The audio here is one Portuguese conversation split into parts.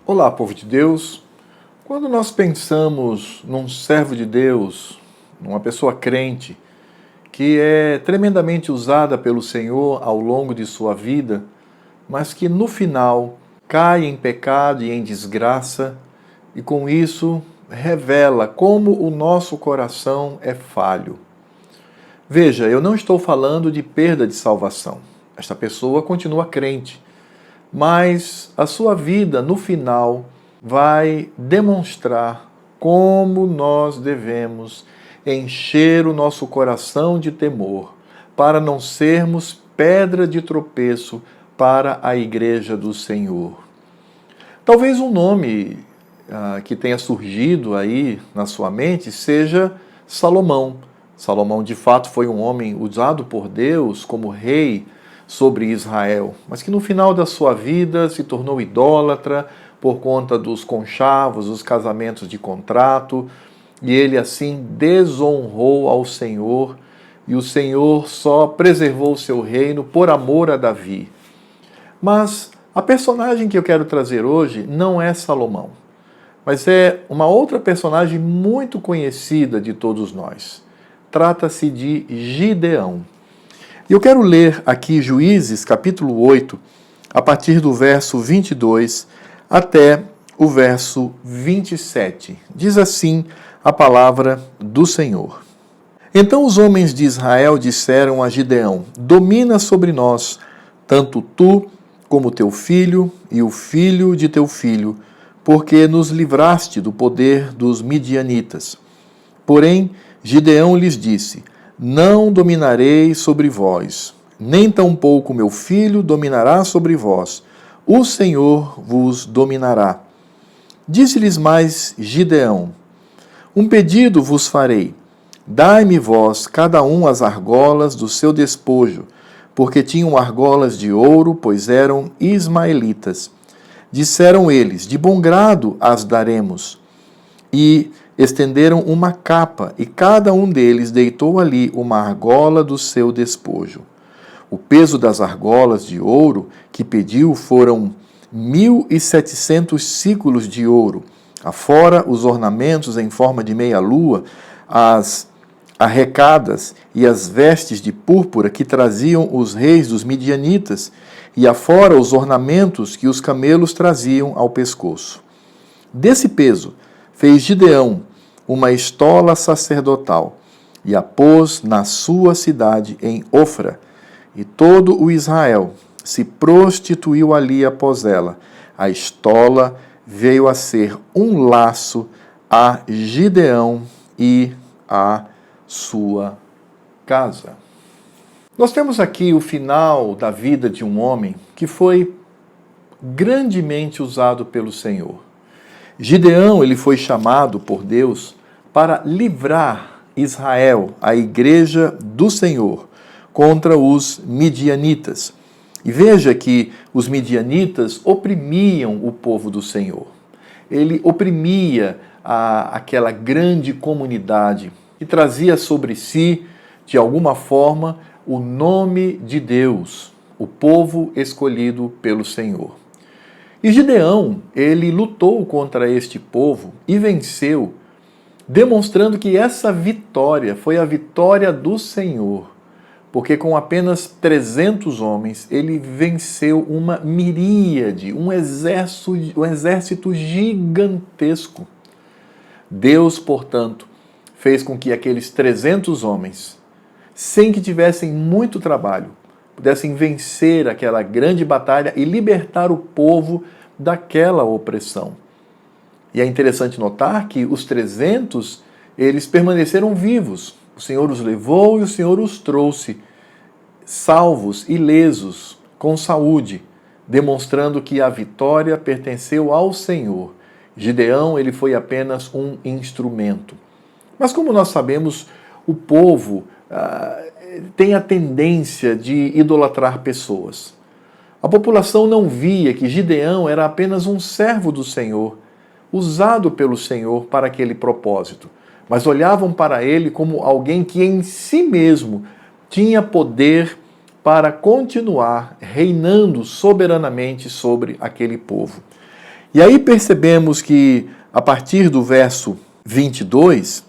Olá, povo de Deus. Quando nós pensamos num servo de Deus, numa pessoa crente, que é tremendamente usada pelo Senhor ao longo de sua vida, mas que no final cai em pecado e em desgraça, e com isso revela como o nosso coração é falho. Veja, eu não estou falando de perda de salvação. Esta pessoa continua crente, mas a sua vida, no final, vai demonstrar como nós devemos encher o nosso coração de temor, para não sermos pedra de tropeço para a igreja do Senhor. Talvez um nome que tenha surgido aí na sua mente seja Salomão. Salomão, de fato, foi um homem usado por Deus como rei sobre Israel, mas que no final da sua vida se tornou idólatra por conta dos conchavos, os casamentos de contrato, e ele assim desonrou ao Senhor, e o Senhor só preservou o seu reino por amor a Davi. Mas a personagem que eu quero trazer hoje não é Salomão, mas é uma outra personagem muito conhecida de todos nós. Trata-se de Gideão. E eu quero ler aqui Juízes, capítulo 8, a partir do verso 22 até o verso 27. Diz assim a palavra do Senhor. Então os homens de Israel disseram a Gideão: domina sobre nós, tanto tu como teu filho e o filho de teu filho, porque nos livraste do poder dos midianitas. Porém, Gideão lhes disse: não dominarei sobre vós, nem tampouco meu filho dominará sobre vós. O Senhor vos dominará. Disse-lhes mais Gideão: um pedido vos farei. Dai-me vós cada um as argolas do seu despojo, porque tinham argolas de ouro, pois eram ismaelitas. Disseram eles: de bom grado as daremos. E estenderam uma capa, e cada um deles deitou ali uma argola do seu despojo. O peso das argolas de ouro que pediu foram 1.700 ciclos de ouro, afora os ornamentos em forma de meia-lua, as arrecadas e as vestes de púrpura que traziam os reis dos midianitas, e afora os ornamentos que os camelos traziam ao pescoço. Desse peso fez Gideão uma estola sacerdotal e a pôs na sua cidade em Ofra, e todo o Israel se prostituiu ali após ela. A estola veio a ser um laço a Gideão e a sua casa. Nós temos aqui o final da vida de um homem que foi grandemente usado pelo Senhor. Gideão, ele foi chamado por Deus para livrar Israel, a igreja do Senhor, contra os midianitas. E veja que os midianitas oprimiam o povo do Senhor. Ele oprimia aquela grande comunidade e trazia sobre si, de alguma forma, o nome de Deus, o povo escolhido pelo Senhor. E Gideão, ele lutou contra este povo e venceu, demonstrando que essa vitória foi a vitória do Senhor, porque com apenas 300 homens ele venceu uma miríade, um exército gigantesco. Deus, portanto, fez com que aqueles 300 homens, sem que tivessem muito trabalho, pudessem vencer aquela grande batalha e libertar o povo daquela opressão. E é interessante notar que os 300, eles permaneceram vivos. O Senhor os levou e o Senhor os trouxe salvos, ilesos, com saúde, demonstrando que a vitória pertenceu ao Senhor. Gideão, ele foi apenas um instrumento. Mas como nós sabemos, o povo tem a tendência de idolatrar pessoas. A população não via que Gideão era apenas um servo do Senhor, usado pelo Senhor para aquele propósito, mas olhavam para ele como alguém que em si mesmo tinha poder para continuar reinando soberanamente sobre aquele povo. E aí percebemos que, a partir do verso 22,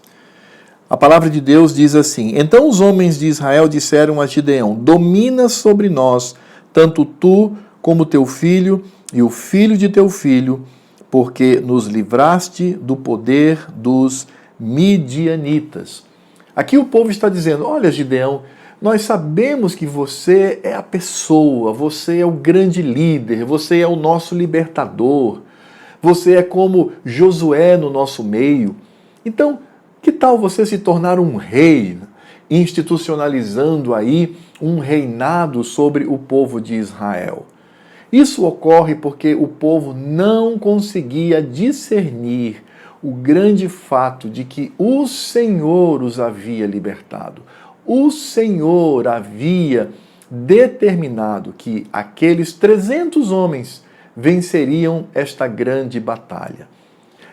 a palavra de Deus diz assim: Então os homens de Israel disseram a Gideão: Domina sobre nós, tanto tu como teu filho e o filho de teu filho, porque nos livraste do poder dos midianitas. Aqui o povo está dizendo: Olha, Gideão, nós sabemos que você é a pessoa, você é o grande líder, você é o nosso libertador, você é como Josué no nosso meio. Então, que tal você se tornar um rei, institucionalizando aí um reinado sobre o povo de Israel? Isso ocorre porque o povo não conseguia discernir o grande fato de que o Senhor os havia libertado. O Senhor havia determinado que aqueles 300 homens venceriam esta grande batalha.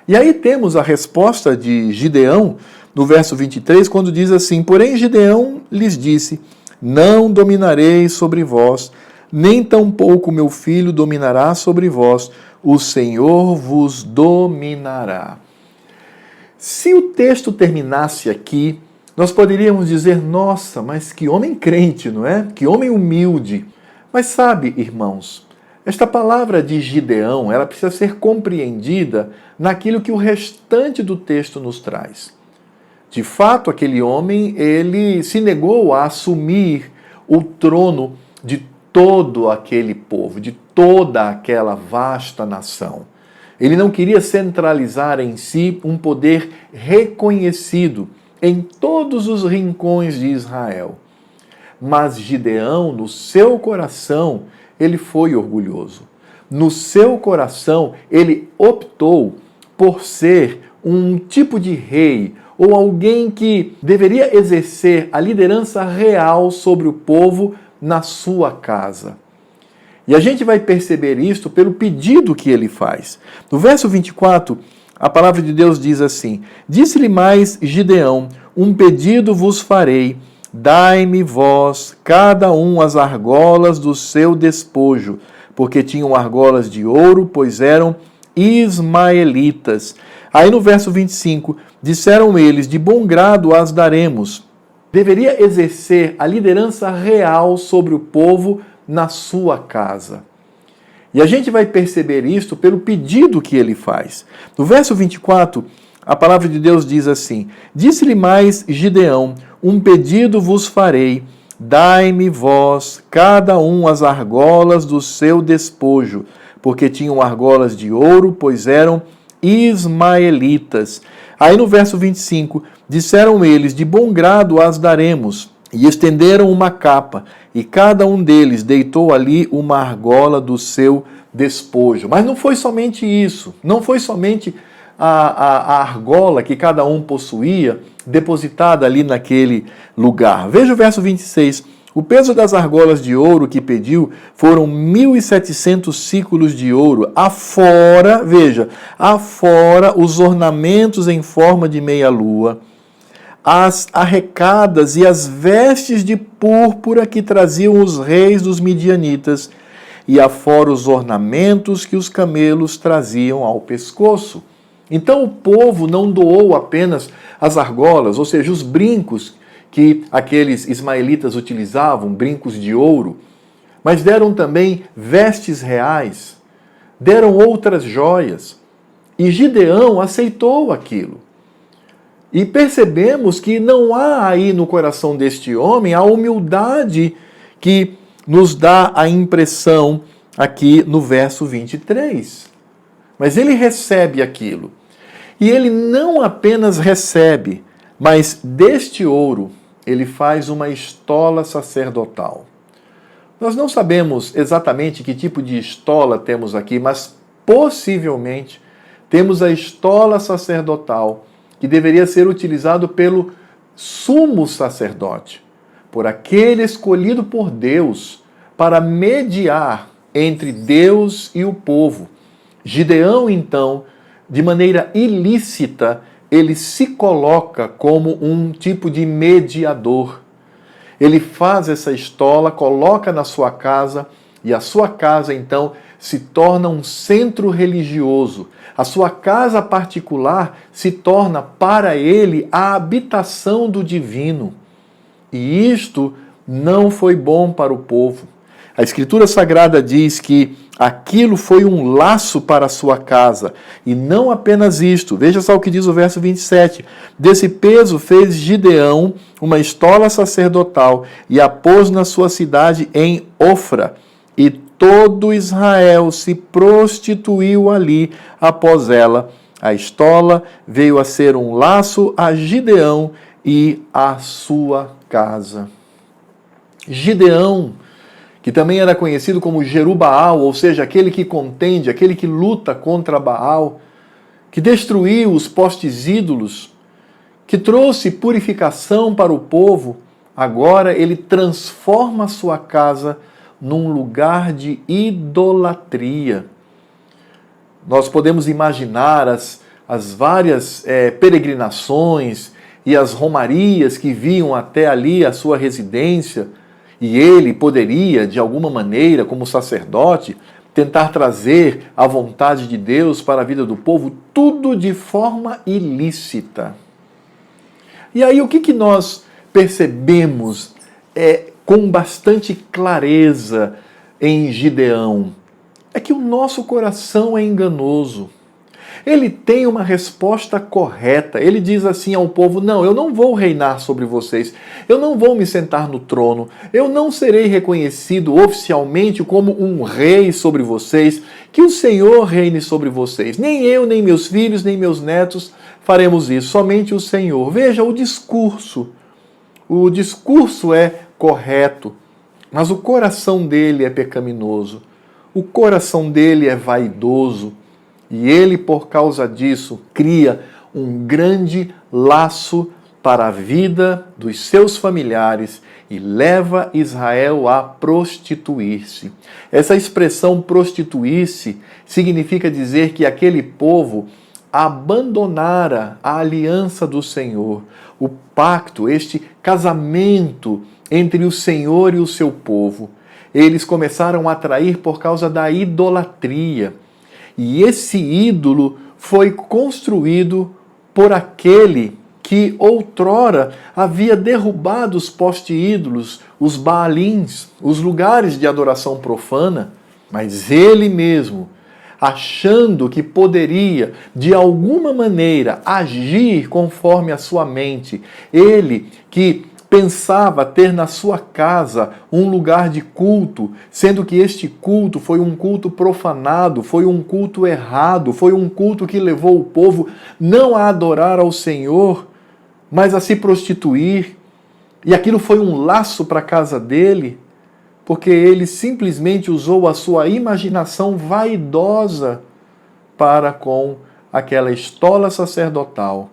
E aí temos a resposta de Gideão, no verso 23, quando diz assim: Porém Gideão lhes disse: Não dominarei sobre vós, nem tampouco meu filho dominará sobre vós, o Senhor vos dominará. Se o texto terminasse aqui, nós poderíamos dizer: nossa, mas que homem crente, não é? Que homem humilde. Mas sabe, irmãos, esta palavra de Gideão, ela precisa ser compreendida naquilo que o restante do texto nos traz. De fato, aquele homem, ele se negou a assumir o trono de todo aquele povo, de toda aquela vasta nação. Ele não queria centralizar em si um poder reconhecido em todos os rincões de Israel. Mas Gideão, no seu coração, ele foi orgulhoso. No seu coração, ele optou por ser um tipo de rei ou alguém que deveria exercer a liderança real sobre o povo na sua casa. E a gente vai perceber isto pelo pedido que ele faz. No verso 24, a palavra de Deus diz assim: Disse-lhe mais Gideão: Um pedido vos farei, dai-me vós, cada um, as argolas do seu despojo, porque tinham argolas de ouro, pois eram ismaelitas. Aí no verso 25, disseram eles: De bom grado as daremos. Deveria exercer a liderança real sobre o povo na sua casa. E a gente vai perceber isto pelo pedido que ele faz. No verso 24, a palavra de Deus diz assim: Disse-lhe mais Gideão: Um pedido vos farei, dai-me vós, cada um, as argolas do seu despojo, porque tinham argolas de ouro, pois eram ismaelitas. Aí no verso 25, disseram eles: De bom grado as daremos. E estenderam uma capa, e cada um deles deitou ali uma argola do seu despojo. Mas não foi somente isso, não foi somente a argola que cada um possuía, depositada ali naquele lugar. Veja o verso 26. O peso das argolas de ouro que pediu foram 1.700 ciclos de ouro, afora, veja, afora os ornamentos em forma de meia-lua, as arrecadas e as vestes de púrpura que traziam os reis dos midianitas, e afora os ornamentos que os camelos traziam ao pescoço. Então o povo não doou apenas as argolas, ou seja, os brincos que aqueles ismaelitas utilizavam, brincos de ouro, mas deram também vestes reais, deram outras joias. E Gideão aceitou aquilo. E percebemos que não há aí no coração deste homem a humildade que nos dá a impressão aqui no verso 23. Mas ele recebe aquilo. E ele não apenas recebe, mas deste ouro ele faz uma estola sacerdotal. Nós não sabemos exatamente que tipo de estola temos aqui, mas possivelmente temos a estola sacerdotal que deveria ser utilizado pelo sumo sacerdote, por aquele escolhido por Deus para mediar entre Deus e o povo. Gideão, então, de maneira ilícita, ele se coloca como um tipo de mediador. Ele faz essa estola, coloca na sua casa, e a sua casa, então, se torna um centro religioso. A sua casa particular se torna para ele a habitação do divino. E isto não foi bom para o povo. A Escritura Sagrada diz que aquilo foi um laço para a sua casa. E não apenas isto. Veja só o que diz o verso 27. Desse peso fez Gideão uma estola sacerdotal e a pôs na sua cidade em Ofra. E todo Israel se prostituiu ali após ela. A estola veio a ser um laço a Gideão e a sua casa. Gideão, que também era conhecido como Jerubaal, ou seja, aquele que contende, aquele que luta contra Baal, que destruiu os postes ídolos, que trouxe purificação para o povo, agora ele transforma a sua casa num lugar de idolatria. Nós podemos imaginar as várias peregrinações e as romarias que viam até ali a sua residência, e ele poderia, de alguma maneira, como sacerdote, tentar trazer a vontade de Deus para a vida do povo, tudo de forma ilícita. E aí o que nós percebemos com bastante clareza em Gideão? É que o nosso coração é enganoso. Ele tem uma resposta correta. Ele diz assim ao povo: não, eu não vou reinar sobre vocês, eu não vou me sentar no trono, eu não serei reconhecido oficialmente como um rei sobre vocês, que o Senhor reine sobre vocês. Nem eu, nem meus filhos, nem meus netos faremos isso, somente o Senhor. Veja o discurso. O discurso é correto, mas o coração dele é pecaminoso. O coração dele é vaidoso. E ele, por causa disso, cria um grande laço para a vida dos seus familiares e leva Israel a prostituir-se. Essa expressão prostituir-se significa dizer que aquele povo abandonara a aliança do Senhor, o pacto, este casamento entre o Senhor e o seu povo. Eles começaram a trair por causa da idolatria. E esse ídolo foi construído por aquele que outrora havia derrubado os poste-ídolos, os baalins, os lugares de adoração profana, mas ele mesmo, achando que poderia, de alguma maneira, agir conforme a sua mente, ele que pensava ter na sua casa um lugar de culto, sendo que este culto foi um culto profanado, foi um culto errado, foi um culto que levou o povo não a adorar ao Senhor, mas a se prostituir. E aquilo foi um laço para a casa dele, porque ele simplesmente usou a sua imaginação vaidosa para com aquela estola sacerdotal.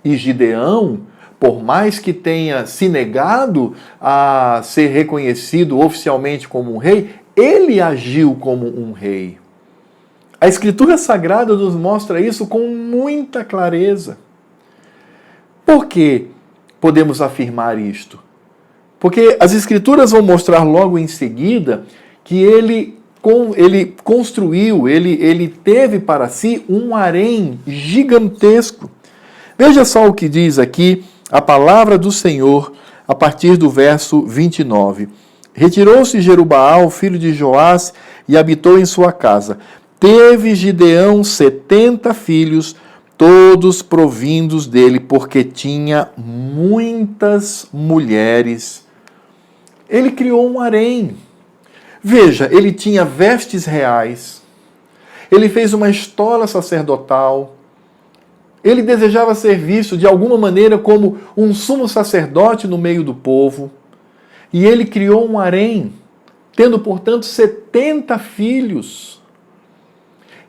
E Gideão, por mais que tenha se negado a ser reconhecido oficialmente como um rei, ele agiu como um rei. A Escritura Sagrada nos mostra isso com muita clareza. Por que podemos afirmar isto? Porque as Escrituras vão mostrar logo em seguida que ele construiu, ele teve para si um harém gigantesco. Veja só o que diz aqui a palavra do Senhor, a partir do verso 29. Retirou-se Jerubaal, filho de Joás, e habitou em sua casa. Teve Gideão 70 filhos, todos provindos dele, porque tinha muitas mulheres. Ele criou um harém. Veja, ele tinha vestes reais, ele fez uma estola sacerdotal, ele desejava ser visto de alguma maneira como um sumo sacerdote no meio do povo. E ele criou um harém, tendo, portanto, 70 filhos.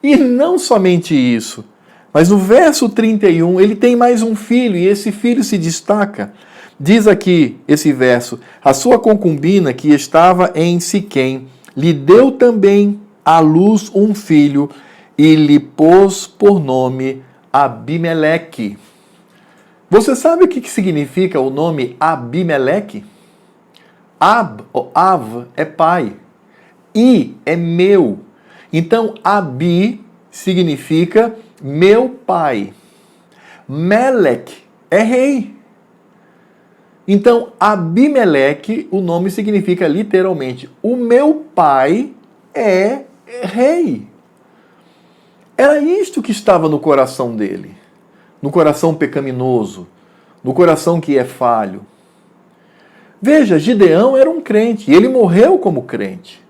E não somente isso, mas no verso 31, ele tem mais um filho, e esse filho se destaca. Diz aqui esse verso: a sua concubina, que estava em Siquém, lhe deu também à luz um filho, e lhe pôs por nome Abimeleque. Você sabe o que significa o nome Abimeleque? Ab, ou Av, é pai. I é meu. Então, Abi significa meu pai. Meleque é rei. Então, Abimeleque, o nome significa literalmente, o meu pai é rei. Era isto que estava no coração dele, no coração pecaminoso, no coração que é falho. Veja, Gideão era um crente, e ele morreu como crente.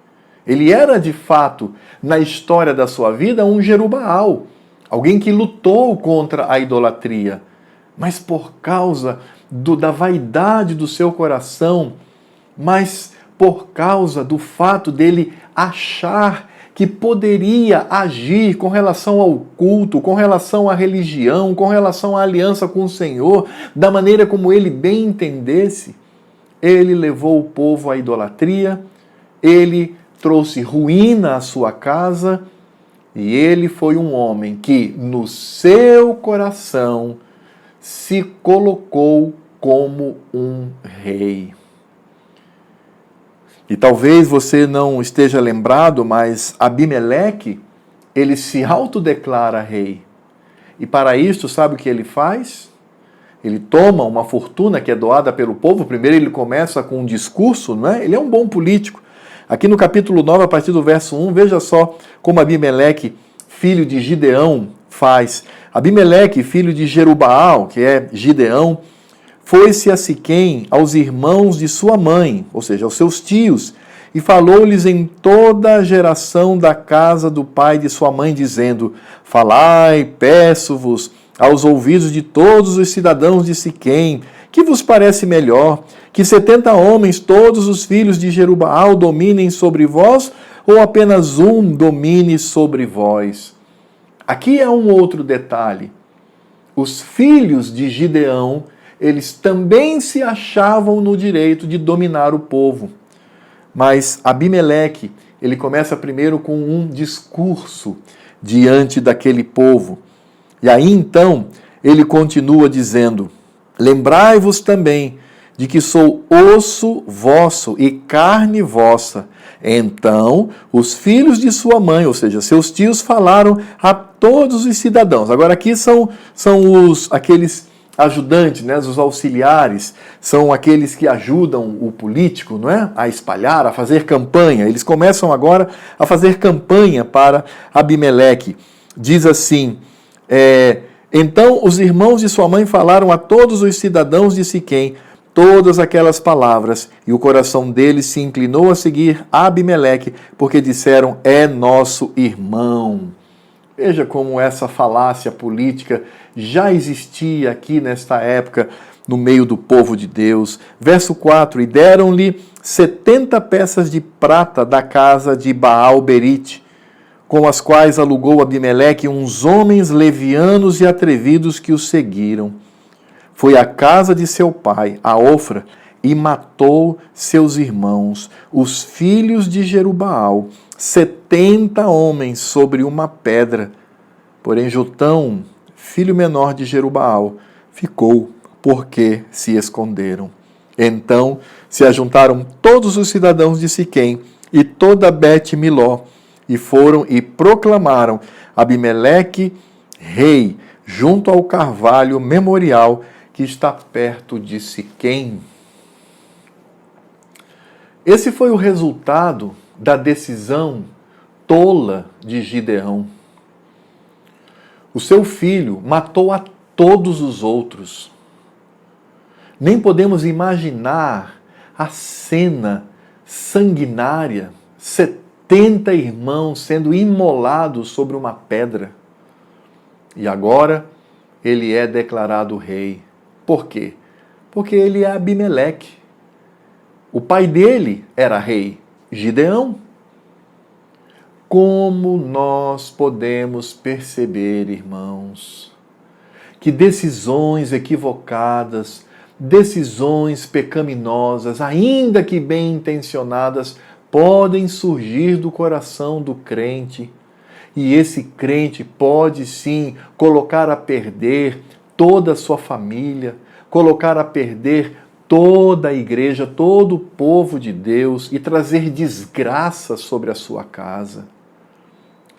Ele era, de fato, na história da sua vida, um Jerubaal, alguém que lutou contra a idolatria. Mas por causa da vaidade do seu coração, mas por causa do fato dele achar que poderia agir com relação ao culto, com relação à religião, com relação à aliança com o Senhor, da maneira como ele bem entendesse, ele levou o povo à idolatria, ele trouxe ruína à sua casa, e ele foi um homem que, no seu coração, se colocou como um rei. E talvez você não esteja lembrado, mas Abimeleque, ele se autodeclara rei. E para isso, sabe o que ele faz? Ele toma uma fortuna que é doada pelo povo. Primeiro ele começa com um discurso, não é? Ele é um bom político. Aqui no capítulo 9, a partir do verso 1, veja só como Abimeleque, filho de Gideão, faz. Abimeleque, filho de Jerubaal, que é Gideão, foi-se a Siquém aos irmãos de sua mãe, ou seja, aos seus tios, e falou-lhes em toda a geração da casa do pai de sua mãe, dizendo: Falai, peço-vos, aos ouvidos de todos os cidadãos de Siquém, que vos parece melhor, que 70 homens, todos os filhos de Jerubaal, dominem sobre vós, ou apenas um domine sobre vós? Aqui é um outro detalhe. Os filhos de Gideão, eles também se achavam no direito de dominar o povo. Mas Abimeleque, ele começa primeiro com um discurso diante daquele povo. E aí então, ele continua dizendo: Lembrai-vos também de que sou osso vosso e carne vossa. Então, os filhos de sua mãe, ou seja, seus tios, falaram a todos os cidadãos. Agora aqui são aqueles ajudantes, né, os auxiliares, são aqueles que ajudam o político, não é? A espalhar, a fazer campanha. Eles começam agora a fazer campanha para Abimeleque. Diz assim: Então os irmãos de sua mãe falaram a todos os cidadãos de Siquém todas aquelas palavras, e o coração deles se inclinou a seguir Abimeleque, porque disseram: é nosso irmão. Veja como essa falácia política já existia aqui nesta época no meio do povo de Deus. Verso 4: E deram-lhe 70 peças de prata da casa de Baal-Berite, com as quais alugou Abimeleque uns homens levianos e atrevidos que o seguiram. Foi à casa de seu pai, a Ofra, e matou seus irmãos, os filhos de Jerubaal, 70 homens sobre uma pedra. Porém Jotão, filho menor de Jerubaal, ficou, porque se esconderam. Então se ajuntaram todos os cidadãos de Siquém e toda Bet-Miló, e foram e proclamaram Abimeleque rei, junto ao carvalho memorial que está perto de Siquém. Esse foi o resultado da decisão tola de Gideão. O seu filho matou a todos os outros. Nem podemos imaginar a cena sanguinária, 70 irmãos sendo imolados sobre uma pedra. E agora ele é declarado rei. Por quê? Porque ele é Abimeleque. O pai dele era rei, Gideão. Como nós podemos perceber, irmãos, que decisões equivocadas, decisões pecaminosas, ainda que bem intencionadas, podem surgir do coração do crente. E esse crente pode sim colocar a perder toda a sua família, colocar a perder toda a igreja, todo o povo de Deus e trazer desgraça sobre a sua casa.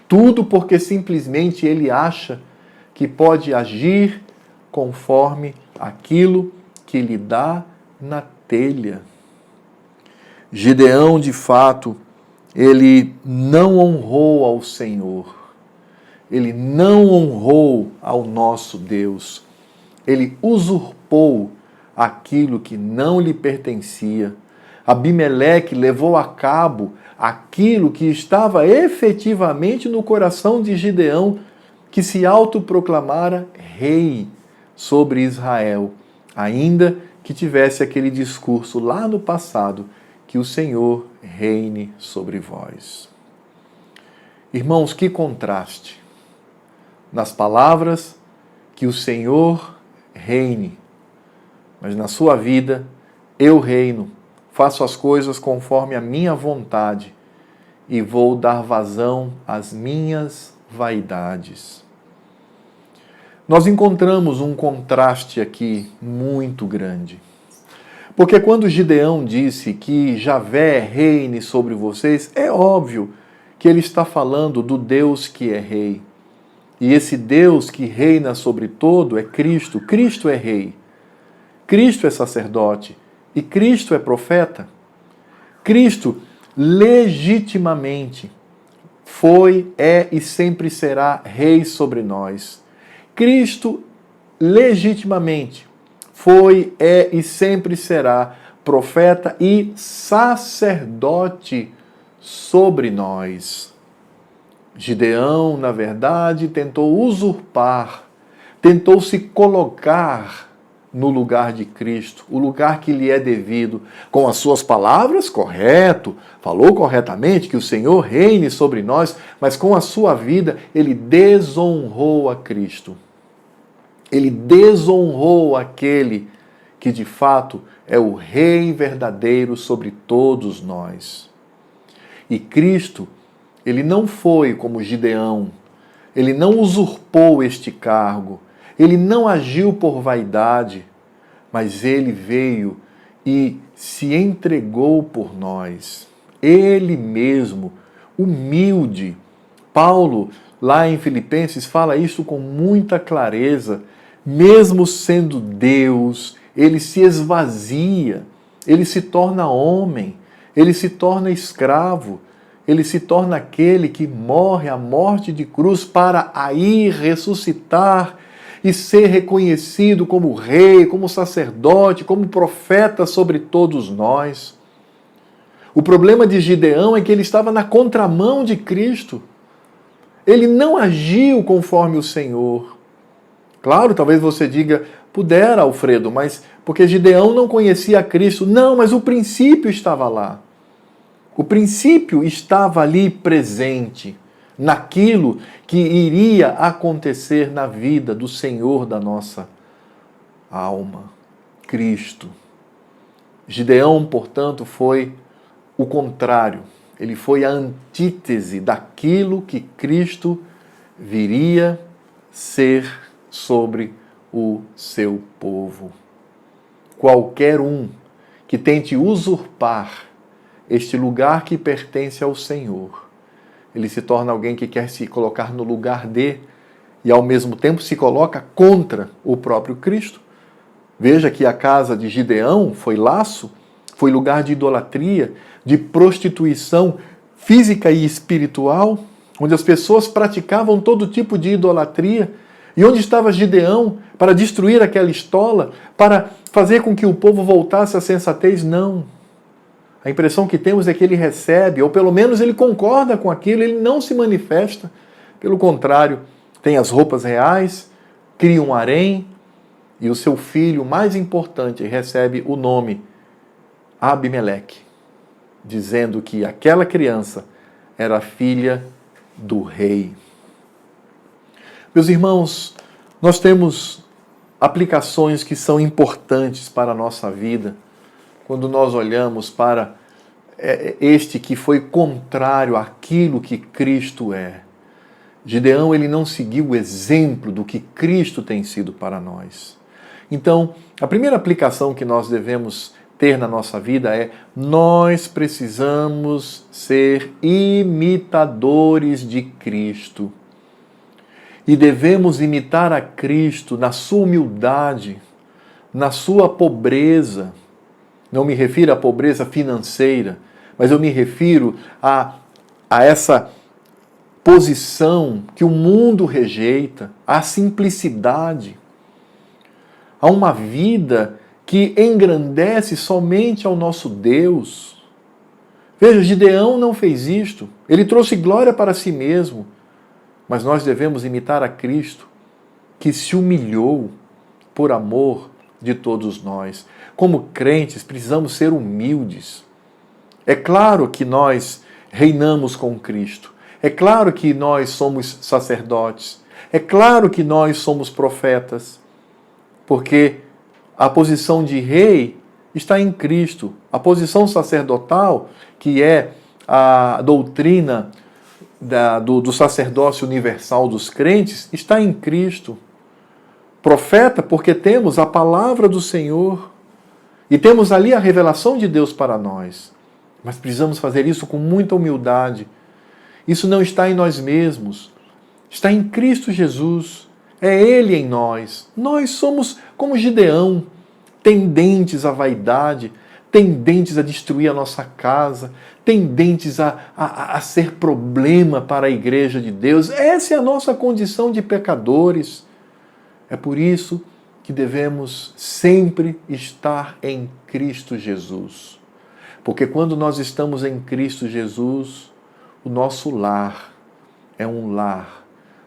Tudo porque simplesmente ele acha que pode agir conforme aquilo que lhe dá na telha. Gideão, de fato, ele não honrou ao Senhor. Ele não honrou ao nosso Deus. Ele usurpou aquilo que não lhe pertencia. Abimeleque levou a cabo aquilo que estava efetivamente no coração de Gideão, que se autoproclamara rei sobre Israel, ainda que tivesse aquele discurso lá no passado, que o Senhor reine sobre vós. Irmãos, que contraste nas palavras que o Senhor reine, mas na sua vida eu reino, faço as coisas conforme a minha vontade e vou dar vazão às minhas vaidades. Nós encontramos um contraste aqui muito grande. Porque quando Gideão disse que Javé reine sobre vocês, é óbvio que ele está falando do Deus que é rei. E esse Deus que reina sobre todo é Cristo. Cristo é rei. Cristo é sacerdote. E Cristo é profeta. Cristo legitimamente foi, é e sempre será rei sobre nós. Cristo legitimamente foi, é e sempre será profeta e sacerdote sobre nós. Gideão, na verdade, tentou usurpar, tentou se colocar no lugar de Cristo, o lugar que lhe é devido, com as suas palavras, correto, falou corretamente que o Senhor reine sobre nós, mas com a sua vida ele desonrou a Cristo. Ele desonrou aquele que de fato é o Rei verdadeiro sobre todos nós. E Cristo, ele não foi como Gideão, ele não usurpou este cargo, ele não agiu por vaidade, mas ele veio e se entregou por nós. Ele mesmo, humilde. Paulo, lá em Filipenses, fala isso com muita clareza. Mesmo sendo Deus, ele se esvazia, ele se torna homem, ele se torna escravo, ele se torna aquele que morre a morte de cruz para aí ressuscitar e ser reconhecido como rei, como sacerdote, como profeta sobre todos nós. O problema de Gideão é que ele estava na contramão de Cristo. Ele não agiu conforme o Senhor. Claro, talvez você diga, pudera, Alfredo, mas porque Gideão não conhecia Cristo. Não, mas o princípio estava lá. O princípio estava ali presente, naquilo que iria acontecer na vida do Senhor da nossa alma, Cristo. Gideão, portanto, foi o contrário. Ele foi a antítese daquilo que Cristo viria ser sobre o seu povo. Qualquer um que tente usurpar este lugar que pertence ao Senhor, ele se torna alguém que quer se colocar no lugar de e ao mesmo tempo se coloca contra o próprio Cristo. Veja que a casa de Gideão foi laço, foi lugar de idolatria, de prostituição física e espiritual, onde as pessoas praticavam todo tipo de idolatria. E onde estava Gideão para destruir aquela estola, para fazer com que o povo voltasse à sensatez? Não. A impressão que temos é que ele recebe, ou pelo menos ele concorda com aquilo, ele não se manifesta. Pelo contrário, tem as roupas reais, cria um harém, e o seu filho mais importante recebe o nome Abimeleque, dizendo que aquela criança era filha do rei. Meus irmãos, nós temos aplicações que são importantes para a nossa vida, quando nós olhamos para este que foi contrário àquilo que Cristo é. Gideão, ele não seguiu o exemplo do que Cristo tem sido para nós. Então, a primeira aplicação que nós devemos ter na nossa vida é: nós precisamos ser imitadores de Cristo. E devemos imitar a Cristo na sua humildade, na sua pobreza. Não me refiro à pobreza financeira, mas eu me refiro a essa posição que o mundo rejeita, à simplicidade, a uma vida que engrandece somente ao nosso Deus. Veja, Gideão não fez isto. Ele trouxe glória para si mesmo. Mas nós devemos imitar a Cristo, que se humilhou por amor de todos nós. Como crentes, precisamos ser humildes. É claro que nós reinamos com Cristo. É claro que nós somos sacerdotes. É claro que nós somos profetas. Porque a posição de rei está em Cristo. A posição sacerdotal, que é a doutrina do sacerdócio universal dos crentes, está em Cristo. Profeta, porque temos a palavra do Senhor e temos ali a revelação de Deus para nós. Mas precisamos fazer isso com muita humildade. Isso não está em nós mesmos, está em Cristo Jesus. É Ele em nós. Nós somos como Gideão, tendentes à vaidade, tendentes a destruir a nossa casa, tendentes a ser problema para a igreja de Deus. Essa é a nossa condição de pecadores. É por isso que devemos sempre estar em Cristo Jesus. Porque quando nós estamos em Cristo Jesus, o nosso lar é um lar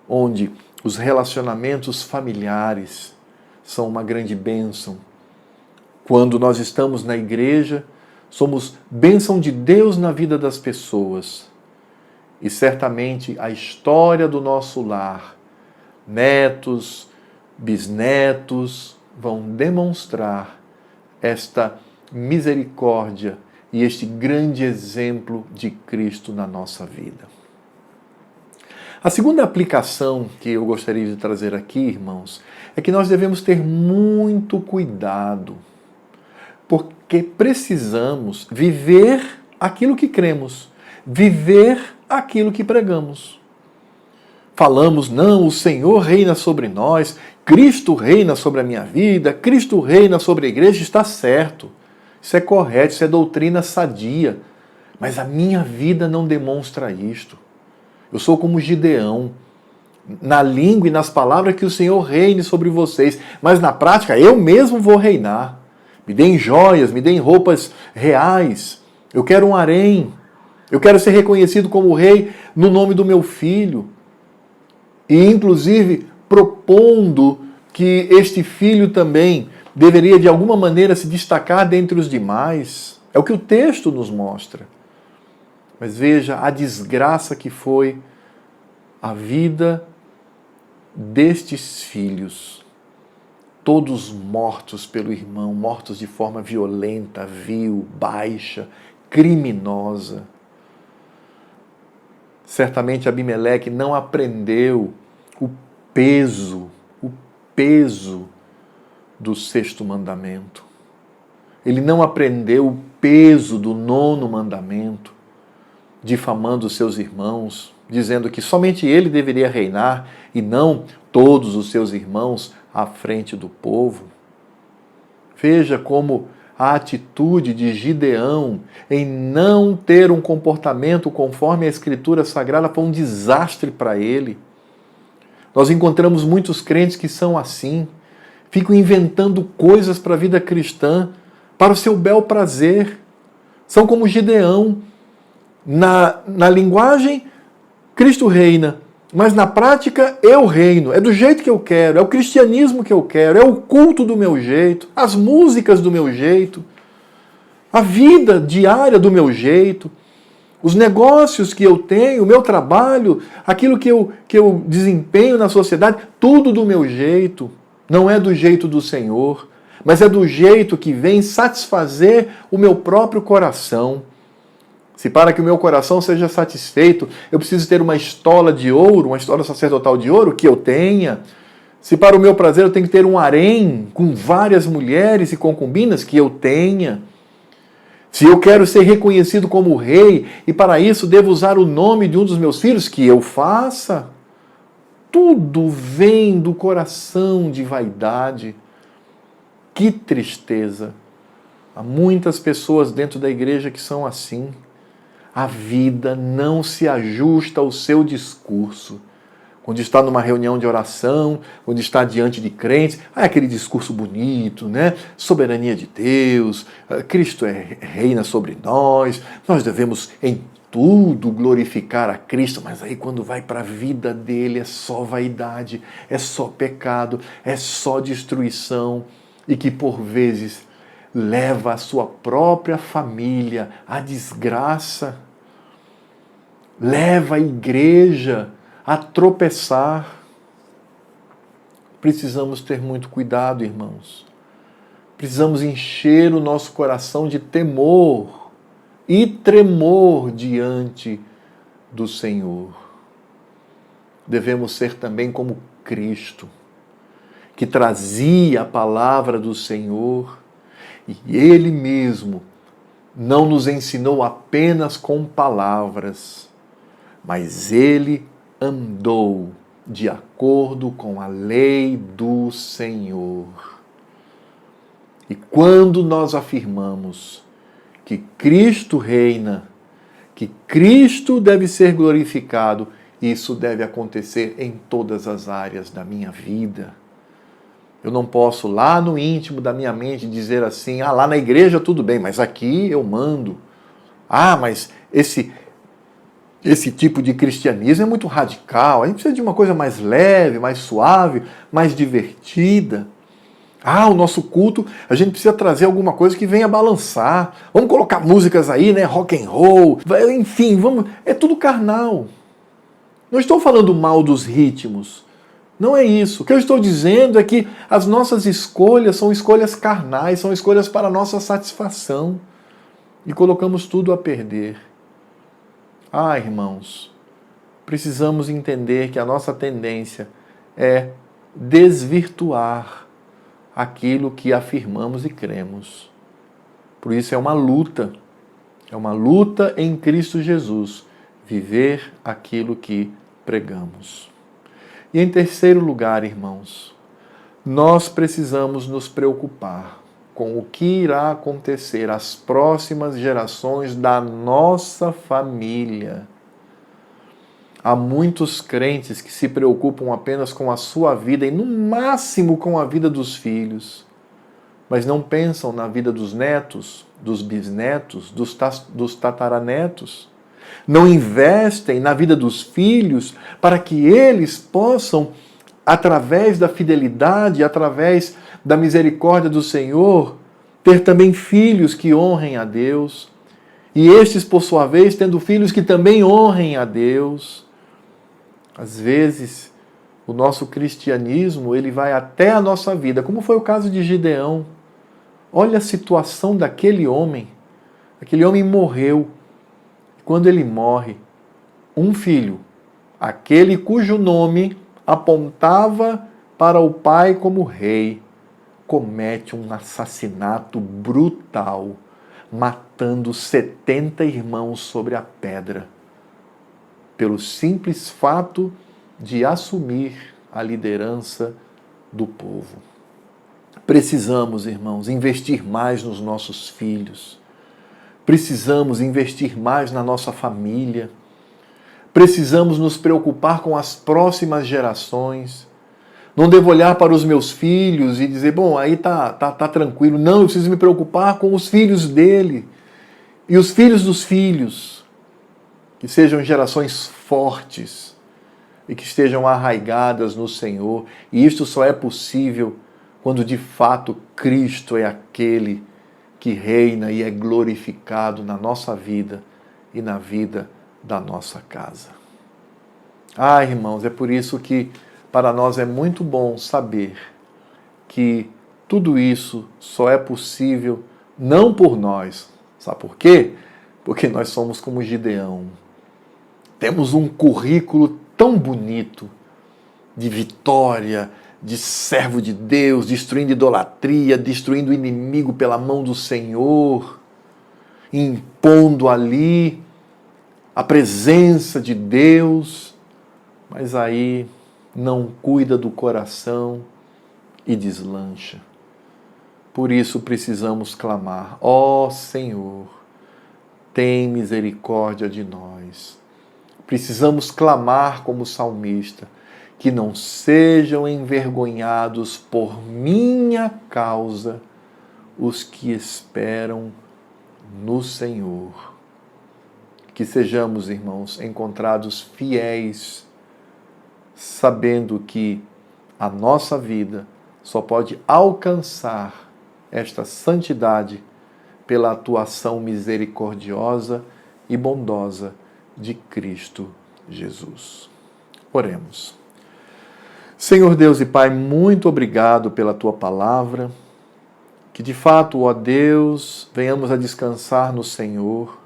onde os relacionamentos familiares são uma grande bênção. Quando nós estamos na igreja, somos bênção de Deus na vida das pessoas. E certamente a história do nosso lar, netos, bisnetos, vão demonstrar esta misericórdia e este grande exemplo de Cristo na nossa vida. A segunda aplicação que eu gostaria de trazer aqui, irmãos, é que nós devemos ter muito cuidado, porque precisamos viver aquilo que cremos, viver aquilo que pregamos. Falamos, não, o Senhor reina sobre nós, Cristo reina sobre a minha vida, Cristo reina sobre a igreja, está certo. Isso é correto, isso é doutrina sadia. Mas a minha vida não demonstra isto. Eu sou como Gideão, na língua e nas palavras que o Senhor reine sobre vocês, mas na prática eu mesmo vou reinar. Me deem joias, me deem roupas reais. Eu quero um harém. Eu quero ser reconhecido como rei no nome do meu filho. E, inclusive, propondo que este filho também deveria, de alguma maneira, se destacar dentre os demais. É o que o texto nos mostra. Mas veja a desgraça que foi a vida destes filhos. Todos mortos pelo irmão, mortos de forma violenta, vil, baixa, criminosa. Certamente Abimeleque não aprendeu o peso do sexto mandamento. Ele não aprendeu o peso do nono mandamento, difamando os seus irmãos, dizendo que somente ele deveria reinar e não todos os seus irmãos à frente do povo. Veja como a atitude de Gideão em não ter um comportamento conforme a Escritura Sagrada foi um desastre para ele. Nós encontramos muitos crentes que são assim, ficam inventando coisas para a vida cristã, para o seu bel prazer. São como Gideão. Na linguagem, Cristo reina, mas na prática eu reino. É do jeito que eu quero, é o cristianismo que eu quero, é o culto do meu jeito, as músicas do meu jeito, a vida diária do meu jeito, os negócios que eu tenho, o meu trabalho, aquilo que eu desempenho na sociedade, tudo do meu jeito. Não é do jeito do Senhor, mas é do jeito que vem satisfazer o meu próprio coração. Se para que o meu coração seja satisfeito, eu preciso ter uma estola de ouro, uma estola sacerdotal de ouro, que eu tenha. Se para o meu prazer eu tenho que ter um harém com várias mulheres e concubinas, que eu tenha. Se eu quero ser reconhecido como rei e para isso devo usar o nome de um dos meus filhos, que eu faça. Tudo vem do coração de vaidade. Que tristeza! Há muitas pessoas dentro da igreja que são assim. A vida não se ajusta ao seu discurso. Quando está numa reunião de oração, quando está diante de crentes, aquele discurso bonito, né? Soberania de Deus, Cristo reina sobre nós devemos em tudo glorificar a Cristo, mas aí quando vai para a vida dele é só vaidade, é só pecado, é só destruição e que por vezes leva a sua própria família à desgraça, leva a igreja a tropeçar. Precisamos ter muito cuidado, irmãos. Precisamos encher o nosso coração de temor e tremor diante do Senhor. Devemos ser também como Cristo, que trazia a palavra do Senhor e Ele mesmo não nos ensinou apenas com palavras, mas Ele andou de acordo com a lei do Senhor. E quando nós afirmamos que Cristo reina, que Cristo deve ser glorificado, isso deve acontecer em todas as áreas da minha vida. Eu não posso lá no íntimo da minha mente dizer assim, lá na igreja tudo bem, mas aqui eu mando. Mas esse tipo de cristianismo é muito radical. A gente precisa de uma coisa mais leve, mais suave, mais divertida. O nosso culto, a gente precisa trazer alguma coisa que venha balançar. Vamos colocar músicas aí, né? Rock and roll, enfim, é tudo carnal. Não estou falando mal dos ritmos. Não é isso. O que eu estou dizendo é que as nossas escolhas são escolhas carnais, são escolhas para a nossa satisfação. E colocamos tudo a perder. Irmãos, precisamos entender que a nossa tendência é desvirtuar aquilo que afirmamos e cremos. Por isso é uma luta em Cristo Jesus, viver aquilo que pregamos. E em terceiro lugar, irmãos, nós precisamos nos preocupar com o que irá acontecer às próximas gerações da nossa família. Há muitos crentes que se preocupam apenas com a sua vida e, no máximo, com a vida dos filhos, mas não pensam na vida dos netos, dos bisnetos, dos tataranetos. Não investem na vida dos filhos para que eles possam, através da fidelidade, através da misericórdia do Senhor, ter também filhos que honrem a Deus. E estes, por sua vez, tendo filhos que também honrem a Deus. Às vezes, o nosso cristianismo, ele vai até a nossa vida, como foi o caso de Gideão. Olha a situação daquele homem. Aquele homem morreu. Quando ele morre, um filho, aquele cujo nome apontava para o pai como rei, comete um assassinato brutal, matando 70 irmãos sobre a pedra, pelo simples fato de assumir a liderança do povo. Precisamos, irmãos, investir mais nos nossos filhos. Precisamos investir mais na nossa família. Precisamos nos preocupar com as próximas gerações. Não devo olhar para os meus filhos e dizer, aí tá tranquilo. Não, eu preciso me preocupar com os filhos dele e os filhos dos filhos. Que sejam gerações fortes e que estejam arraigadas no Senhor. E isto só é possível quando de fato Cristo é aquele que reina e é glorificado na nossa vida e na vida da nossa casa. Irmãos, é por isso que para nós é muito bom saber que tudo isso só é possível não por nós. Sabe por quê? Porque nós somos como Gideão. Temos um currículo tão bonito de vitória, de servo de Deus, destruindo idolatria, destruindo o inimigo pela mão do Senhor. impondo ali a presença de Deus, mas aí não cuida do coração e deslancha. Por isso precisamos clamar: ó Senhor, tem misericórdia de nós. Precisamos clamar como salmista: que não sejam envergonhados por minha causa os que esperam no Senhor. Que sejamos, irmãos, encontrados fiéis, sabendo que a nossa vida só pode alcançar esta santidade pela atuação misericordiosa e bondosa de Cristo Jesus. Oremos. Senhor Deus e Pai, muito obrigado pela Tua palavra, que de fato, ó Deus, venhamos a descansar no Senhor.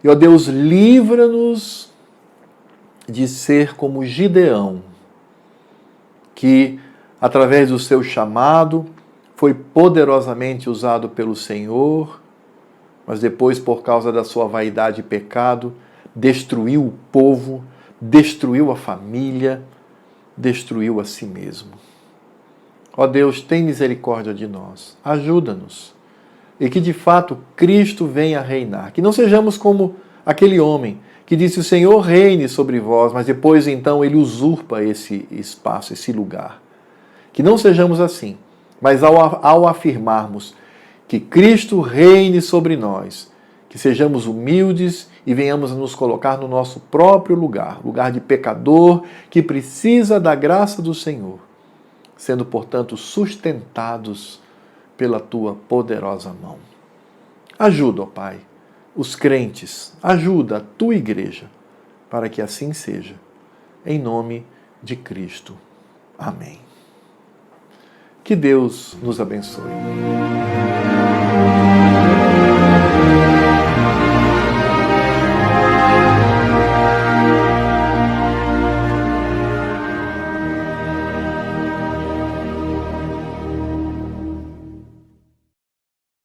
E, ó Deus, livra-nos de ser como Gideão, que, através do seu chamado, foi poderosamente usado pelo Senhor, mas depois, por causa da sua vaidade e pecado, destruiu o povo, destruiu a família, destruiu a si mesmo. Ó Deus, tem misericórdia de nós, ajuda-nos, e que de fato Cristo venha reinar, que não sejamos como aquele homem que disse: o Senhor reine sobre vós, mas depois então ele usurpa esse espaço, esse lugar. Que não sejamos assim, mas ao afirmarmos que Cristo reine sobre nós, que sejamos humildes e venhamos a nos colocar no nosso próprio lugar, lugar de pecador que precisa da graça do Senhor, sendo, portanto, sustentados pela Tua poderosa mão. Ajuda, ó Pai, os crentes, ajuda a Tua igreja, para que assim seja. Em nome de Cristo. Amém. Que Deus nos abençoe.